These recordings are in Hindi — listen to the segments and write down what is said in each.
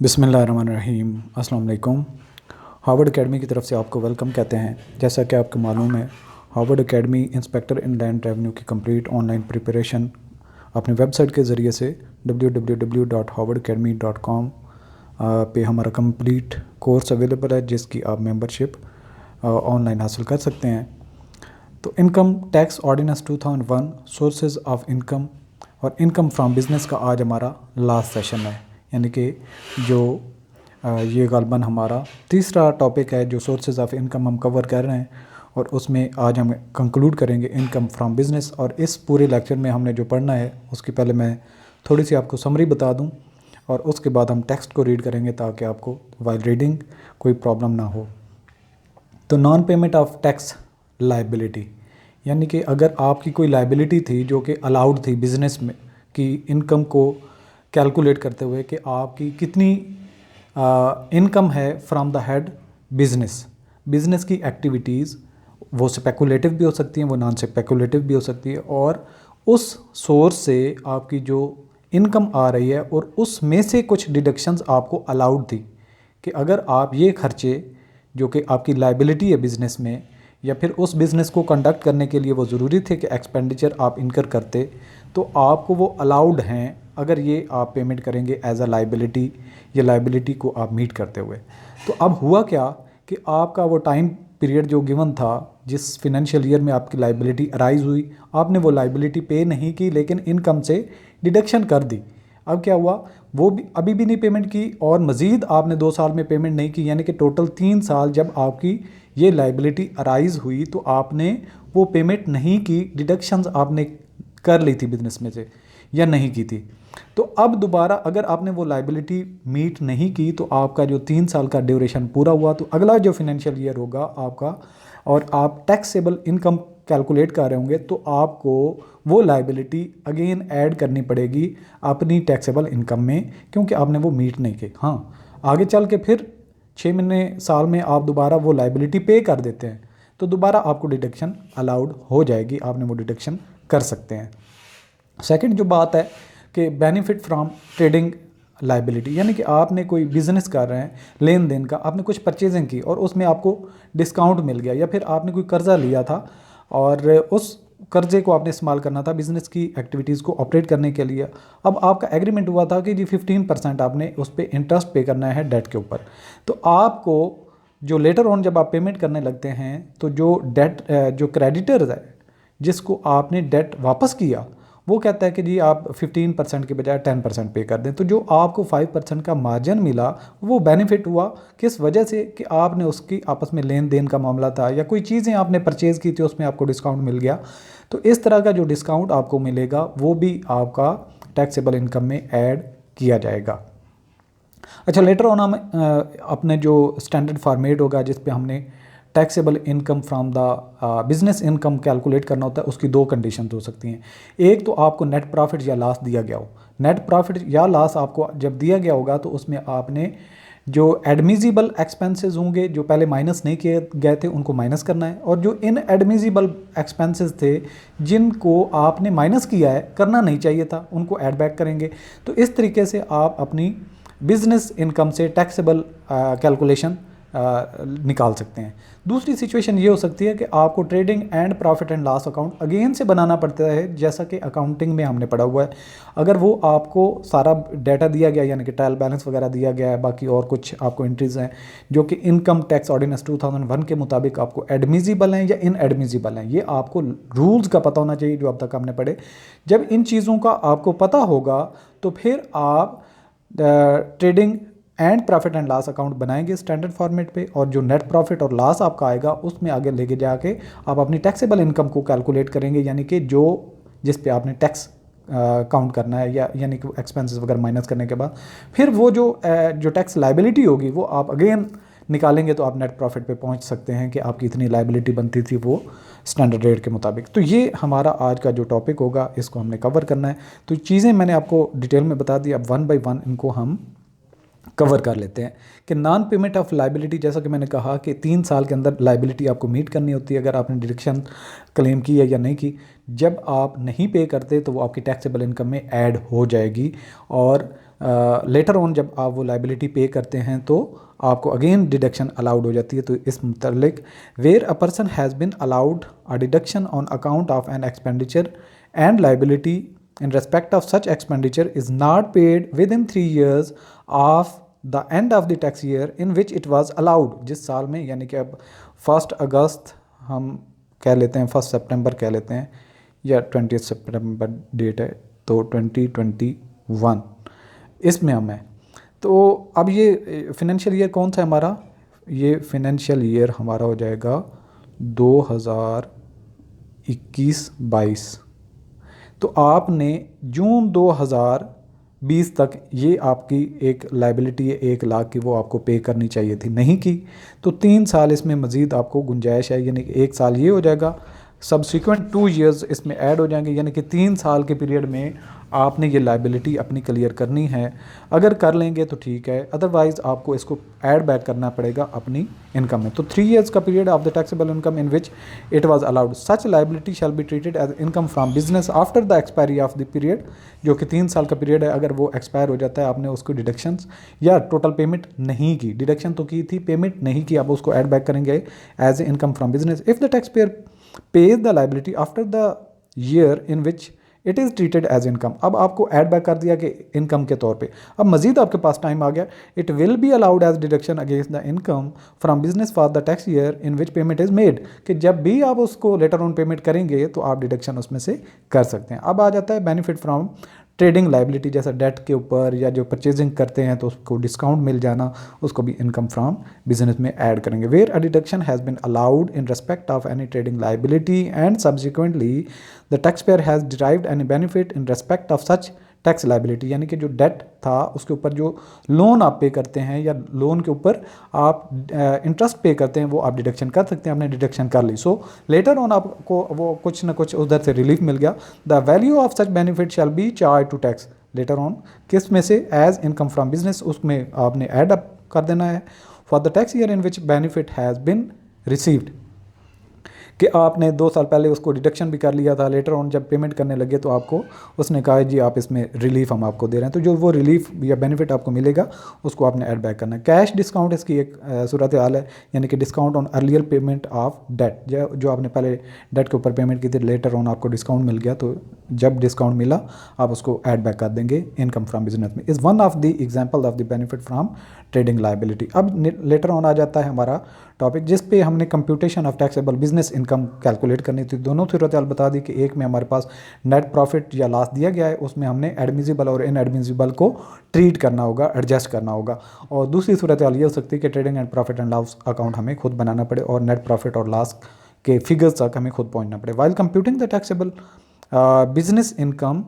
बिस्मिल्लाहिर्रहमानिर्रहीम। अस्सलाम वालेकुम। हार्वर्ड एकेडमी की तरफ से आपको वेलकम कहते हैं। जैसा कि आपको मालूम है, हार्वर्ड एकेडमी इंस्पेक्टर इन लैंड रेवेन्यू की कंप्लीट ऑनलाइन प्रिपरेशन अपनी वेबसाइट के ज़रिए से www.harvardacademy.com पे हमारा कंप्लीट कोर्स अवेलेबल है, जिसकी आप मेंबरशिप ऑनलाइन हासिल कर सकते हैं। तो income tax ordinance 2001 sources of income और इनकम फ्रॉम बिज़नेस का आज हमारा लास्ट सेशन है, यानी कि जो ये गालबन हमारा तीसरा टॉपिक है। जो सोर्सेज ऑफ इनकम हम कवर कर रहे हैं और उसमें आज हम कंक्लूड करेंगे इनकम फ्रॉम बिज़नेस। और इस पूरे लेक्चर में हमने जो पढ़ना है उसकी पहले मैं थोड़ी सी आपको समरी बता दूं और उसके बाद हम टेक्स्ट को रीड करेंगे ताकि आपको वाइल रीडिंग कोई प्रॉब्लम ना हो। तो non payment of tax liability, यानी कि अगर आपकी कोई लाइबिलिटी थी जो कि अलाउड थी बिज़नेस में कि इनकम को कैलकुलेट करते हुए कि आपकी कितनी इनकम है फ्रॉम द हेड बिज़नेस की एक्टिविटीज़, वो स्पेकुलेटिव भी हो सकती हैं, वो नॉन स्पेकुलेटिव भी हो सकती है, और उस सोर्स से आपकी जो इनकम आ रही है और उसमें से कुछ डिडक्शंस आपको अलाउड थी कि अगर आप ये खर्चे जो कि आपकी लाइबिलिटी है बिज़नेस में या फिर उस बिज़नेस को कंडक्ट करने के लिए वो ज़रूरी थे कि एक्सपेंडिचर आप इनकर करते, तो आपको वो अलाउड हैं अगर ये आप पेमेंट करेंगे एज अ लाइबिलिटी या लाइबिलिटी को आप मीट करते हुए। तो अब हुआ क्या कि आपका वो टाइम पीरियड जो गिवन था, जिस फिनेंशियल ईयर में आपकी लाइबिलिटी अराइज हुई, आपने वो लाइबिलिटी पे नहीं की लेकिन इनकम से डिडक्शन कर दी। अब क्या हुआ, वो भी अभी भी नहीं पेमेंट की और मज़ीद आपने 2 साल में पेमेंट नहीं की, यानी कि टोटल 3 साल जब आपकी ये लाइबिलिटी अराइज हुई तो आपने वो पेमेंट नहीं की, डिडक्शंस आपने कर ली थी बिजनेस में से या नहीं की थी। तो अब दोबारा अगर आपने वो लाइबिलिटी मीट नहीं की तो आपका जो 3 साल का ड्यूरेशन पूरा हुआ, तो अगला जो फिनेंशियल ईयर होगा आपका और आप टैक्सेबल इनकम कैलकुलेट कर रहे होंगे तो आपको वो लाइबिलिटी अगेन ऐड करनी पड़ेगी अपनी टैक्सेबल इनकम में, क्योंकि आपने वो मीट नहीं की। हाँ, आगे चल के फिर 6 महीने साल में आप दोबारा वो लाइबिलिटी पे कर देते हैं तो दोबारा आपको डिडक्शन अलाउड हो जाएगी, आपने वो डिडक्शन कर सकते हैं। सेकंड जो बात है कि बेनिफिट फ्रॉम ट्रेडिंग लाइबिलिटी, यानी कि आपने कोई बिज़नेस कर रहे हैं, लेन देन का, आपने कुछ परचेजिंग की और उसमें आपको डिस्काउंट मिल गया, या फिर आपने कोई कर्ज़ा लिया था और उस कर्ज़े को आपने इस्तेमाल करना था बिज़नेस की एक्टिविटीज़ को ऑपरेट करने के लिए। अब आपका एग्रीमेंट हुआ था कि जी 15% आपने उस पर इंटरेस्ट पे करना है डेट के ऊपर। तो आपको जो लेटर ऑन जब आप पेमेंट करने लगते हैं तो जो डेट जो क्रेडिटर्स है जिसको आपने डेट वापस किया, वो कहता है कि जी आप 15% के बजाय 10% पे कर दें। तो जो आपको 5% का मार्जिन मिला वो बेनिफिट हुआ किस वजह से कि आपने उसकी आपस में लेन देन का मामला था या कोई चीज़ें आपने परचेज़ की थी उसमें आपको डिस्काउंट मिल गया। तो इस तरह का जो डिस्काउंट आपको मिलेगा वो भी आपका टैक्सेबल इनकम में ऐड किया जाएगा। अच्छा, लेटर ऑन हम अपने जो स्टैंडर्ड फॉर्मेट होगा जिस पे हमने taxable income from the business income calculate करना होता है, उसकी 2 कंडीशन हो सकती हैं। एक तो आपको नेट प्रॉफिट या लॉस दिया गया हो। नेट प्रॉफिट या लॉस आपको जब दिया गया होगा तो उसमें आपने जो एडमिजिबल एक्सपेंसेस होंगे जो पहले माइनस नहीं किए गए थे उनको माइनस करना है, और जो इन एडमिजिबल एक्सपेंसेस थे जिनको आपने माइनस किया है, करना नहीं चाहिए था, उनको ऐड बैक करेंगे। तो इस तरीके से आप अपनी बिजनेस इनकम से टैक्सेबल कैलकुलेशन निकाल सकते हैं। दूसरी सिचुएशन ये हो सकती है कि आपको trading and profit and loss account again से बनाना पड़ता है, जैसा कि अकाउंटिंग में हमने पढ़ा हुआ है। अगर वो आपको सारा डाटा दिया गया, यानी कि ट्रायल बैलेंस वगैरह दिया गया है, बाकी और कुछ आपको एंट्रीज हैं जो कि इनकम टैक्स ऑर्डिनेंस 2001 के मुताबिक आपको एडमिजिबल हैं या इन एडमिजिबल हैं, ये आपको रूल्स का पता होना चाहिए जो अब तक हमने पढ़े। जब इन चीज़ों का आपको पता होगा तो फिर आप trading and profit and loss account बनाएंगे स्टैंडर्ड फॉर्मेट पे, और जो नेट प्रॉफिट और लॉस आपका आएगा उसमें आगे लेके जाके आप अपनी टैक्सेबल इनकम को कैलकुलेट करेंगे, यानी कि जो जिस पे आपने टैक्स काउंट करना है, या यानी कि एक्सपेंसेस वगैरह माइनस करने के बाद फिर वो जो टैक्स लाइबिलिटी होगी वो आप अगेन निकालेंगे तो आप नेट प्रॉफिट पे पहुंच सकते हैं कि आपकी इतनी लाइबिलिटी बनती थी वो स्टैंडर्ड रेट के मुताबिक। तो ये हमारा आज का जो टॉपिक होगा इसको हमने कवर करना है। तो चीज़ें मैंने आपको डिटेल में बता दी, अब 1 बाय 1 इनको हम कवर कर लेते हैं। कि नॉन पेमेंट ऑफ लाइबिलिटी, जैसा कि मैंने कहा कि 3 साल के अंदर लाइबिलिटी आपको मीट करनी होती है अगर आपने डिडक्शन क्लेम की है या नहीं की। जब आप नहीं पे करते तो वो आपकी टैक्सेबल इनकम में ऐड हो जाएगी और लेटर ऑन जब आप वो लाइबिलिटी पे करते हैं तो आपको अगेन डिडक्शन अलाउड हो जाती है। तो इस मुतल्लिक where a person has been allowed a deduction on account of an expenditure and liability in respect of such expenditure is not paid within 3 years of the end of the tax year in which it was allowed। जिस साल में, यानी कि अब 1 अगस्त हम कह लेते हैं, 1 सितंबर कह लेते हैं, या 20 सितंबर डेट है, तो 2021 इसमें हम हैं। तो अब ये फिनेंशियल ईयर कौन सा है हमारा? ये फिनेंशियल ईयर हमारा हो जाएगा 2021-22। तो आपने जून 2020 तक ये आपकी एक लाइबिलिटी है 1 लाख की, वो आपको पे करनी चाहिए थी, नहीं की। तो 3 साल इसमें मज़ीद आपको गुंजाइश है, यानी कि 1 साल ये हो जाएगा, सब्सिक्वेंट 2 इयर्स इसमें ऐड हो जाएंगे, यानी कि 3 साल के पीरियड में आपने ये लाइबिलिटी अपनी क्लियर करनी है। अगर कर लेंगे तो ठीक है, अदरवाइज़ आपको इसको ऐड बैक करना पड़ेगा अपनी इनकम में। तो 3 इयर्स का period of the taxable income in which it was allowed such liability shall be treated as income from business after the expiry of the period, जो कि 3 साल का पीरियड है। अगर वो एक्सपायर हो जाता है, आपने उसको डिडक्शंस या टोटल पेमेंट नहीं की, डिडक्शन तो की थी, पेमेंट नहीं की, आप उसको ऐड बैक करेंगे as a income from business if the tax payer pays the liability after the year in which it is treated as income। अब आपको ऐड बैक कर दिया कि इनकम के तौर पे। अब मजीद आपके पास टाइम आ गया, it will be allowed as deduction against the income from business for the tax year in which payment is made, कि जब भी आप उसको लेटर ऑन पेमेंट करेंगे तो आप डिडक्शन उसमें से कर सकते हैं। अब आ जाता है बेनिफिट फ्रॉम ट्रेडिंग लाइबिलिटी, जैसा डेट के ऊपर या जो परचेजिंग करते हैं तो उसको डिस्काउंट मिल जाना, उसको भी इनकम फ्रॉम बिजनेस में ऐड करेंगे। Where a deduction has been allowed in respect of any trading liability and subsequently the tax payer has derived any benefit in respect of such tax liability, यानी कि जो डेट था उसके ऊपर जो लोन आप पे करते हैं या लोन के ऊपर आप इंटरेस्ट पे करते हैं, वो आप डिडक्शन कर सकते हैं। आपने डिडक्शन कर ली, सो लेटर ऑन आपको वो कुछ ना कुछ उधर से रिलीफ मिल गया। The value of such benefit shall be charge to tax later on, किस में से? एज इनकम फ्रॉम बिजनेस, उसमें आपने ऐड अप कर देना है। For the tax year in which benefit has been received, कि आपने 2 साल पहले उसको डिडक्शन भी कर लिया था, लेटर ऑन जब पेमेंट करने लगे तो आपको उसने कहा जी आप इसमें रिलीफ हम आपको दे रहे हैं, तो जो वो रिलीफ या बेनिफिट आपको मिलेगा उसको आपने ऐड बैक करना है। कैश डिस्काउंट इसकी एक सूरत हाल है, यानी कि discount on earlier payment of debt, जो आपने पहले डेट के ऊपर पेमेंट की थी, लेटर ऑन आपको डिस्काउंट मिल गया, तो जब डिस्काउंट मिला आप उसको ऐड बैक कर देंगे इनकम फ्रॉम बिजनेस में। Is one of the example of the benefit from trading liability. अब लेटर ऑन आ जाता है हमारा टॉपिक जिस पे हमने computation of taxable business income calculate करनी थी। दोनों सूरत हाल बता दी कि एक में हमारे पास नेट प्रॉफिट या लॉस दिया गया है, उसमें हमने एडमिसिबल और इनएडमिसिबल को ट्रीट करना होगा, एडजस्ट करना होगा। और दूसरी सूरत हाल ये हो सकती है कि trading and profit and loss account हमें खुद बनाना पड़े और नेट प्रॉफिट और लॉस के फिगर्स तक हमें खुद पहुँचना पड़े। While computing the taxable business income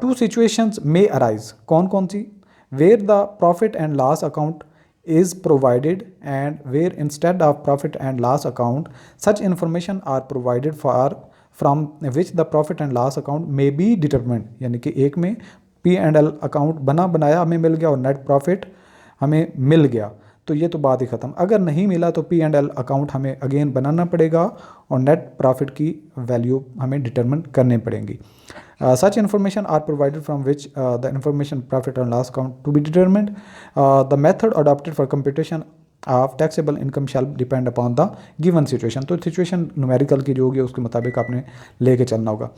2 situations में अराइज, कौन कौन सी? Where the profit and loss account is provided and where instead of profit and loss account such information are provided for from which the profit and loss account may be determined, यानी कि एक में P&L अकाउंट बनाया हमें मिल गया और नेट प्रॉफिट हमें मिल गया, तो ये तो बात ही ख़त्म। अगर नहीं मिला तो P&L अकाउंट हमें अगेन बनाना पड़ेगा और नेट प्रॉफिट की वैल्यू हमें डिटरमिन करनी पड़ेंगी। Such information are provided from which the information profit and loss account to be determined. The method adopted for computation of taxable income shall depend upon the given situation। तो सिचुएशन न्यूमेरिकल की जो होगी उसके मुताबिक आपने लेके चलना होगा।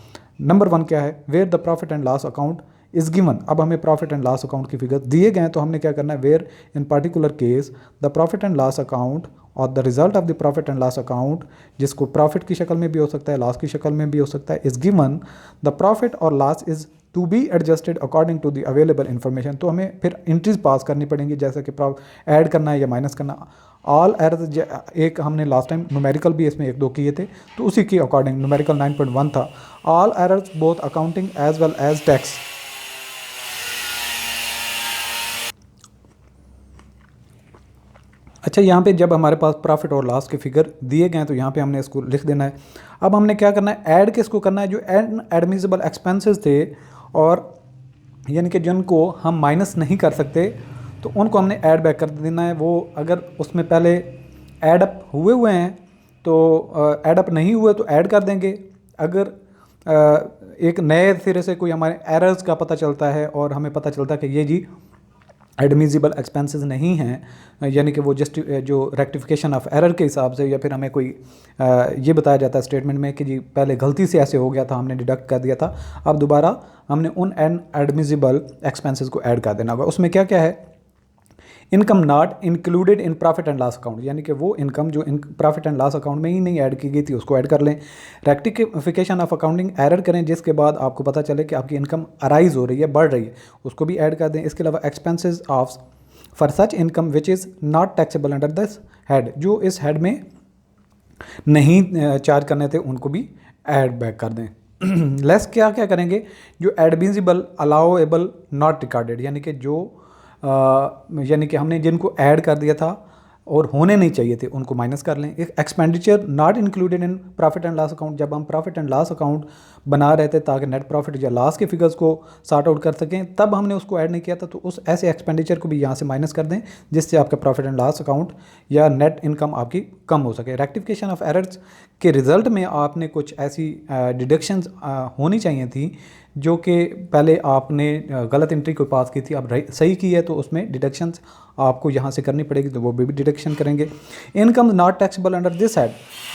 नंबर 1 क्या है? Where the profit and loss account is given. अब हमें प्रॉफिट एंड लॉस अकाउंट की फिगर दिए गए हैं तो हमने क्या करना है? Where in particular case the profit and loss account और the result of the profit and loss account, जिसको प्रॉफिट की शक्ल में भी हो सकता है, लॉस की शक्ल में भी हो सकता है, इज़ गिवन। द प्रॉफिट और loss is to be adjusted according to the available information. तो हमें फिर एंट्रीज पास करनी पड़ेंगी, जैसे कि ऐड करना है या माइनस करना। ऑल एरर्स, एक हमने लास्ट टाइम न्यूमेरिकल भी इसमें 1-2 किए थे, तो उसी के अकॉर्डिंग न्यूमेरिकल 9.1 था। All errors both accounting as well as tax. अच्छा, यहाँ पे जब हमारे पास प्रॉफिट और लॉस के फिगर दिए गए हैं तो यहाँ पे हमने इसको लिख देना है। अब हमने क्या करना है? ऐड किसको करना है? जो एडमिसिबल एक्सपेंसेस थे और यानी कि जिनको हम माइनस नहीं कर सकते तो उनको हमने ऐड बैक कर देना है। वो अगर उसमें पहले ऐड अप हुए हैं तो ऐड अप नहीं हुए तो ऐड कर देंगे। अगर एक नए सिरे से कोई हमारे एरर्स का पता चलता है और हमें पता चलता है कि ये जी एडमिजिबल एक्सपेंसेस नहीं हैं, यानी कि वो जस्ट जो रेक्टिफिकेशन ऑफ एरर के हिसाब से, या फिर हमें कोई ये बताया जाता है स्टेटमेंट में कि जी पहले गलती से ऐसे हो गया था, हमने डिडक्ट कर दिया था, अब दोबारा हमने उन एडमिजिबल एक्सपेंसेस को ऐड कर देना होगा। उसमें क्या क्या है, income not included in profit and loss account, यानी कि वो इनकम जो प्रॉफिट एंड लॉस अकाउंट में ही नहीं ऐड की गई थी उसको ऐड कर लें। रेक्टिफिकेशन ऑफ अकाउंटिंग एरर करें जिसके बाद आपको पता चले कि आपकी इनकम अराइज हो रही है, बढ़ रही है, उसको भी ऐड कर दें। इसके अलावा expenses of for such income which is not taxable under this head, जो इस हेड में नहीं चार्ज करने थे उनको भी ऐड बैक कर दें। लेस क्या क्या करेंगे, जो एडमिजिबल अलाउएबल नॉट रिकॉर्डेड, यानी कि जो यानी कि हमने जिनको ऐड कर दिया था और होने नहीं चाहिए थे उनको माइनस कर लें। एक expenditure not included in profit and loss account, जब हम प्रॉफिट एंड लॉस अकाउंट बना रहे थे ताकि नेट प्रॉफिट या लॉस के फिगर्स को सॉर्ट आउट कर सकें, तब हमने उसको ऐड नहीं किया था, तो उस ऐसे एक्सपेंडिचर को भी यहाँ से माइनस कर दें जिससे आपका प्रॉफिट एंड लॉस अकाउंट या नेट इनकम आपकी कम हो सके। रेक्टिफिकेशन ऑफ एरर्स के रिजल्ट में आपने कुछ ऐसी डिडक्शंस होनी चाहिए थी जो कि पहले आपने गलत एंट्री को पास की थी, अब सही की है तो उसमें डिडक्शंस आपको यहाँ से करनी पड़ेगी, तो वो भी डिडक्शन करेंगे। Income not taxable under this head,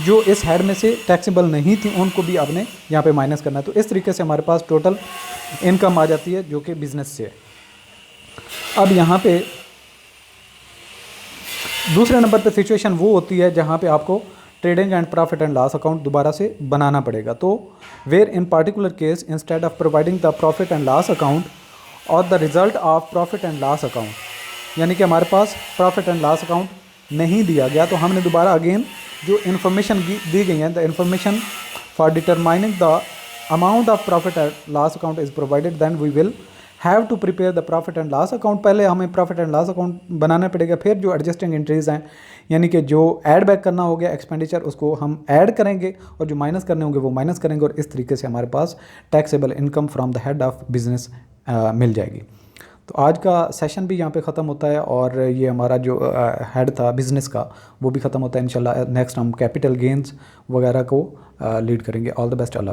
जो इस हेड में से टैक्सेबल नहीं थी उनको भी आपने यहाँ पे माइनस करना है। तो इस तरीके से हमारे पास टोटल इनकम आ जाती है जो कि बिजनेस से है। अब यहाँ पे दूसरे नंबर पे सिचुएशन वो होती है जहाँ पे आपको trading and profit and loss account दोबारा से बनाना पड़ेगा। तो where in particular case instead of providing the profit and loss account और the result of profit and loss account, यानी कि हमारे पास प्रॉफिट एंड लॉस अकाउंट नहीं दिया गया, तो हमने दोबारा अगेन जो इन्फॉर्मेशन दी गई है, the information for determining the amount of profit and loss account is provided, then we will have to prepare the profit and loss account. पहले हमें प्रॉफिट एंड लॉस अकाउंट बनाना पड़ेगा, फिर जो एडजस्टिंग एंट्रीज हैं, यानी कि जो ऐड बैक करना हो गया एक्सपेंडिचर उसको हम ऐड करेंगे और जो माइनस करने होंगे वो माइनस करेंगे, और इस तरीके से हमारे पास taxable income from the head of business मिल जाएगी। तो आज का सेशन भी यहाँ पे ख़त्म होता है और ये हमारा जो हेड था बिज़नेस का वो भी ख़त्म होता है। इंशाल्लाह नेक्स्ट हम कैपिटल गेंस वगैरह को लीड करेंगे। All the best, Allah.